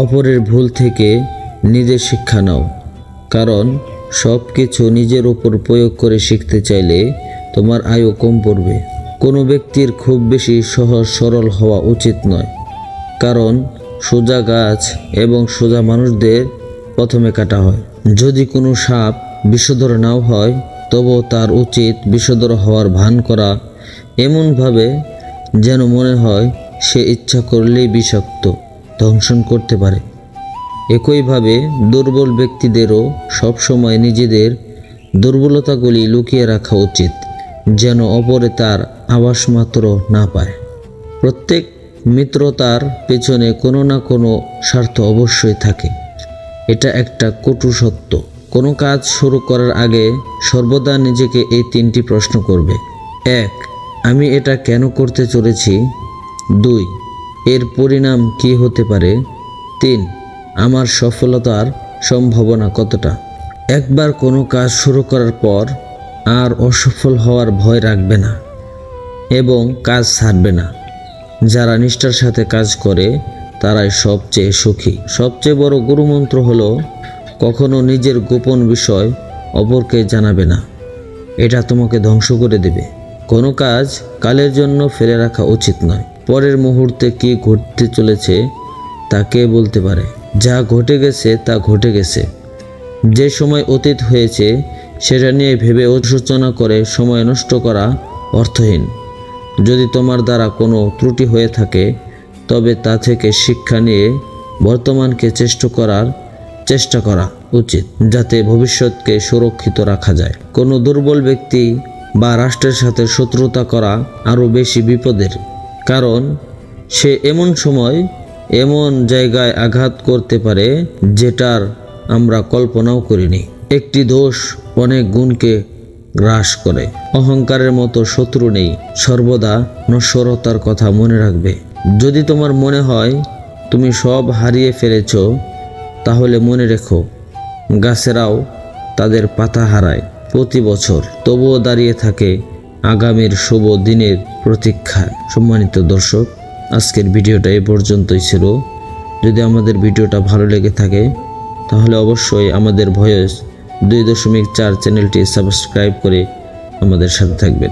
অপরের ভুল থেকে নিজে শিক্ষা নাও, কারণ সব কিছু নিজের উপর প্রয়োগ করে শিখতে চাইলে তোমার আয়ু কম পড়বে। কোনো ব্যক্তির খুব বেশি সহজ সরল হওয়া উচিত নয়, কারণ সোজা গাছ এবং সোজা মানুষদের প্রথমে কাটা হয়। যদি কোনো সাপ বিষধর নাও হয়, তবুও তার উচিত বিষধর হওয়ার ভান করা এমনভাবে যেন মনে হয় সে ইচ্ছা করলেই বিষাক্ত দংশন করতে পারে। একইভাবে দুর্বল ব্যক্তিদেরও সবসময় নিজেদের দুর্বলতাগুলি লুকিয়ে রাখা উচিত, যেন অপরে তার আভাস মাত্র না পায়। প্রত্যেক মিত্রতার পেছনে কোনো না কোনো স্বার্থ অবশ্যই থাকে, এটা একটা কটু সত্য। কোনো কাজ শুরু করার আগে সর্বদা নিজেকে এই 3টি প্রশ্ন করবে। 1. আমি এটা কেন করতে চলেছি? 2. এর পরিণাম কী হতে পারে? 3. আমার সফলতার সম্ভাবনা কতটা? একবার কোনো কাজ শুরু করার পর আর অসফল হওয়ার ভয় রাখবে না এবং কাজ ছাড়বে না। যারা নিষ্ঠার সাথে কাজ করে তারাই সবচেয়ে সুখী। সবচেয়ে বড় গুরুমন্ত্র হলো কখনো নিজের গোপন বিষয় অপরকে জানাবে না, এটা তোমাকে ধ্বংস করে দেবে। কোনো কাজ কালের জন্য ফেলে রাখা উচিত নয়। পরের মুহূর্তে কী ঘটতে চলেছে তা কে বলতে পারে? যা ঘটে গেছে তা ঘটে গেছে। যে সময় অতীত হয়েছে সেটা নিয়ে ভেবে অনুশোচনা করে সময় নষ্ট করা অর্থহীন। যদি তোমার দ্বারা কোনো ত্রুটি হয়ে থাকে, তবে তা থেকে শিক্ষা নিয়ে বর্তমানকে চেষ্টা করা উচিত, যাতে ভবিষ্যৎকে সুরক্ষিত রাখা যায়। কোনো দুর্বল ব্যক্তি বা রাষ্ট্রের সাথে শত্রুতা করা আরও বেশি বিপদের, কারণ সে এমন সময় এমন জায়গায় আঘাত করতে পারে যেটার আমরা কল্পনাও করিনি। একটি দোষ অনেক গুণকে গ্রাস করে। অহংকারের মতো শত্রু নেই, সর্বদা নশ্বরতার কথা মনে রাখবে। যদি তোমার মনে হয় তুমি সব হারিয়ে ফেলেছ, তাহলে মনে রেখো গাছেরাও তাদের পাতা হারায় প্রতি বছর, তবুও দাঁড়িয়ে থাকে আগামীর শুভ দিনের প্রতীক্ষায়। সম্মানিত দর্শক, আজকের ভিডিওটা এই পর্যন্তই ছিল। যদি আমাদের ভিডিওটা ভালো লেগে থাকে তাহলে অবশ্যই আমাদের ভয়েস 2.4 চ্যানেলটি সাবস্ক্রাইব করে আমাদের সাথে থাকবেন।